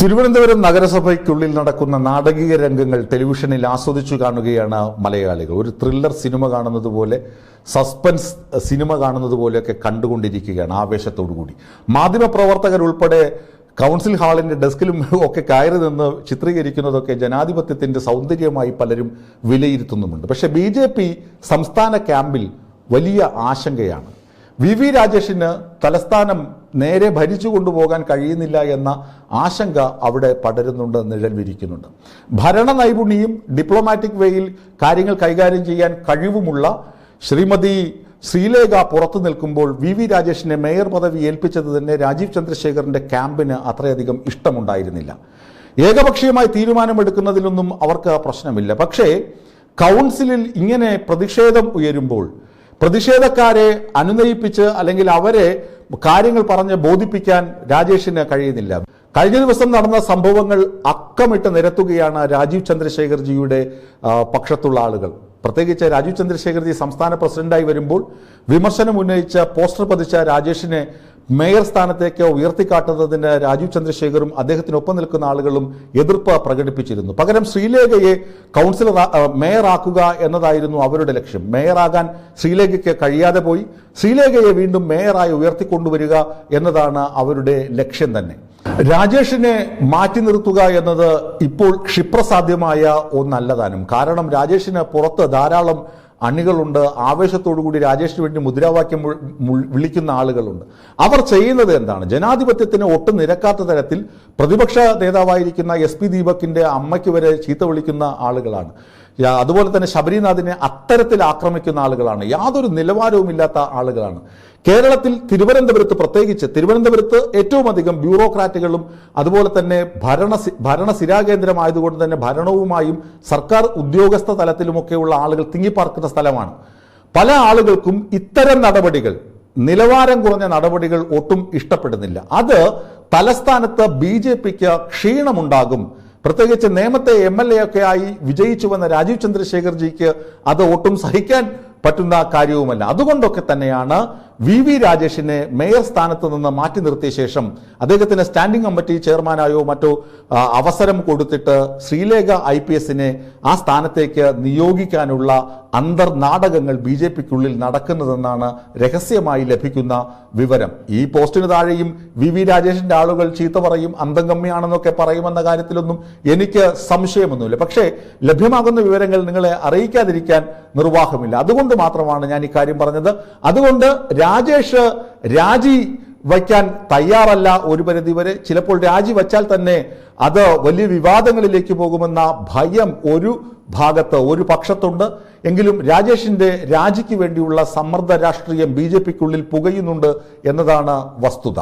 തിരുവനന്തപുരം നഗരസഭയ്ക്കുള്ളിൽ നടക്കുന്ന നാടകീയ രംഗങ്ങൾ ടെലിവിഷനിൽ ആസ്വദിച്ചു കാണുകയാണ് മലയാളികൾ. ഒരു ത്രില്ലർ സിനിമ കാണുന്നത് പോലെ, സസ്പെൻസ് സിനിമ കാണുന്നത് പോലെയൊക്കെ കണ്ടുകൊണ്ടിരിക്കുകയാണ് ആവേശത്തോടുകൂടി. മാധ്യമപ്രവർത്തകരുൾപ്പെടെ കൗൺസിൽ ഹാളിൻ്റെ ഡെസ്കിലും ഒക്കെ കയറി നിന്ന് ചിത്രീകരിക്കുന്നതൊക്കെ ജനാധിപത്യത്തിൻ്റെ സൗന്ദര്യമായി പലരും വിലയിരുത്തുന്നുമുണ്ട്. പക്ഷേ BJP സംസ്ഥാന ക്യാമ്പിൽ വലിയ ആശങ്കയാണ്. VV രാജേഷിന് തലസ്ഥാനം നേരെ ഭരിച്ചു കൊണ്ടുപോകാൻ കഴിയുന്നില്ല എന്ന ആശങ്ക അവിടെ പടരുന്നുണ്ട്, നിഴൽ വിരിക്കുന്നുണ്ട്. ഭരണ നൈപുണ്യം, ഡിപ്ലോമാറ്റിക് വേയിൽ കാര്യങ്ങൾ കൈകാര്യം ചെയ്യാൻ കഴിവുമുള്ള ശ്രീമതി ശ്രീലേഖ പുറത്തു നിൽക്കുമ്പോൾ VV രാജേഷിനെ മേയർ പദവി ഏൽപ്പിച്ചത് തന്നെ രാജീവ് ചന്ദ്രശേഖറിന്റെ ക്യാമ്പിന് അത്രയധികം ഇഷ്ടമുണ്ടായിരുന്നില്ല. ഏകപക്ഷീയമായി തീരുമാനമെടുക്കുന്നതിലൊന്നും അവർക്ക് പ്രശ്നമില്ല. പക്ഷേ കൗൺസിലിൽ ഇങ്ങനെ പ്രതിഷേധം ഉയരുമ്പോൾ പ്രതിഷേധക്കാരെ അനുനയിപ്പിച്ച് അല്ലെങ്കിൽ അവരെ കാര്യങ്ങൾ പറഞ്ഞ് ബോധിപ്പിക്കാൻ രാജേഷിന് കഴിയുന്നില്ല. കഴിഞ്ഞ ദിവസം നടന്ന സംഭവങ്ങൾ അക്കമിട്ട് നിരത്തുകയാണ് രാജീവ് ചന്ദ്രശേഖർജിയുടെ പക്ഷത്തുള്ള ആളുകൾ. പ്രത്യേകിച്ച് രാജീവ് ചന്ദ്രശേഖർജി സംസ്ഥാന പ്രസിഡന്റായി വരുമ്പോൾ വിമർശനം ഉന്നയിച്ച പോസ്റ്റർ പതിച്ച രാജേഷിനെ മേയർ സ്ഥാനത്തേക്ക് ഉയർത്തിക്കാട്ടുന്നതിന് രാജീവ് ചന്ദ്രശേഖറും അദ്ദേഹത്തിനൊപ്പം നിൽക്കുന്ന ആളുകളും എതിർപ്പ് പ്രകടിപ്പിച്ചിരുന്നു. പകരം ശ്രീലേഖയെ കൗൺസിലർ മേയറാക്കുക എന്നതായിരുന്നു അവരുടെ ലക്ഷ്യം. മേയറാകാൻ ശ്രീലേഖയ്ക്ക് കഴിയാതെ പോയി. ശ്രീലേഖയെ വീണ്ടും മേയറായി ഉയർത്തിക്കൊണ്ടുവരിക എന്നതാണ് അവരുടെ ലക്ഷ്യം തന്നെ. രാജേഷിനെ മാറ്റി നിർത്തുക എന്നത് ഇപ്പോൾ ക്ഷിപ്രസാധ്യമായ ഒന്നല്ലതാനും. കാരണം രാജേഷിന് പുറത്ത് ധാരാളം അണികളുണ്ട്. ആവേശത്തോടുകൂടി രാജേഷിന് വേണ്ടി മുദ്രാവാക്യം വിളിക്കുന്ന ആളുകളുണ്ട്. അവർ ചെയ്യുന്നത് എന്താണ്? ജനാധിപത്യത്തിന് ഒട്ടും നിരക്കാത്ത തരത്തിൽ പ്രതിപക്ഷ നേതാവായിരിക്കുന്ന SP ദീപകിന്റെ അമ്മയ്ക്ക് വരെ ചീത്ത വിളിക്കുന്ന ആളുകളാണ്. അതുപോലെ തന്നെ ശബരിനാഥിനെ അത്തരത്തിൽ ആക്രമിക്കുന്ന ആളുകളാണ്. യാതൊരു നിലവാരവുമില്ലാത്ത ആളുകളാണ്. കേരളത്തിൽ തിരുവനന്തപുരത്ത്, പ്രത്യേകിച്ച് തിരുവനന്തപുരത്ത് ഏറ്റവും അധികം ബ്യൂറോക്രാറ്റുകളും അതുപോലെ തന്നെ ഭരണസിരാകേന്ദ്രമായതുകൊണ്ട് തന്നെ ഭരണവുമായും സർക്കാർ ഉദ്യോഗസ്ഥ തലത്തിലുമൊക്കെയുള്ള ആളുകൾ തിങ്ങിപ്പാർക്കുന്ന സ്ഥലമാണ്. പല ആളുകൾക്കും ഇത്തരം നടപടികൾ, നിലവാരം കുറഞ്ഞ നടപടികൾ ഒട്ടും ഇഷ്ടപ്പെടുന്നില്ല. അത് തലസ്ഥാനത്ത് BJPക്ക് ക്ഷീണമുണ്ടാകും. പ്രത്യേകിച്ച് നേമത്തെ MLA ഒക്കെ ആയി വിജയിച്ചു വന്ന രാജീവ് ചന്ദ്രശേഖർജിക്ക് അത് ഒട്ടും സഹിക്കാൻ പറ്റുന്ന കാര്യവുമല്ല. അതുകൊണ്ടൊക്കെ തന്നെയാണ് VV രാജേഷിനെ മേയർ സ്ഥാനത്ത് നിന്ന് മാറ്റി നിർത്തിയ ശേഷം അദ്ദേഹത്തിന് സ്റ്റാൻഡിംഗ് കമ്മിറ്റി ചെയർമാനായോ മറ്റോ അവസരം കൊടുത്തിട്ട് ശ്രീലേഖ IPSനെ ആ സ്ഥാനത്തേക്ക് നിയോഗിക്കാനുള്ള അന്തർനാടകങ്ങൾ BJPക്കുള്ളിൽ നടക്കുന്നതെന്നാണ് രഹസ്യമായി ലഭിക്കുന്ന വിവരം. ഈ പോസ്റ്റിന് താഴെയും VV രാജേഷിന്റെ ആളുകൾ ചീത്ത പറയും, അന്തംഗമ്യാണെന്നൊക്കെ പറയുമെന്ന കാര്യത്തിലൊന്നും എനിക്ക് സംശയമൊന്നുമില്ല. പക്ഷേ ലഭ്യമാകുന്ന വിവരങ്ങൾ നിങ്ങളെ അറിയിക്കാതിരിക്കാൻ നിർവാഹമില്ല. അതുകൊണ്ട് മാത്രമാണ് ഞാൻ ഇക്കാര്യം പറഞ്ഞത്. അതുകൊണ്ട് രാജേഷ് രാജി വയ്ക്കാൻ തയ്യാറല്ല. ഒരു പരിധിവരെ ചിലപ്പോൾ രാജി വച്ചാൽ തന്നെ അത് വലിയ വിവാദങ്ങളിലേക്ക് പോകുമെന്ന ഭയം ഒരു ഭാഗത്ത്, ഒരു പക്ഷത്തുണ്ട്. എങ്കിലും രാജേഷിന്റെ രാജിക്ക് വേണ്ടിയുള്ള സമ്മർദ്ദ രാഷ്ട്രീയം BJPക്കുള്ളിൽ പുകയുന്നുണ്ട് എന്നതാണ് വസ്തുത.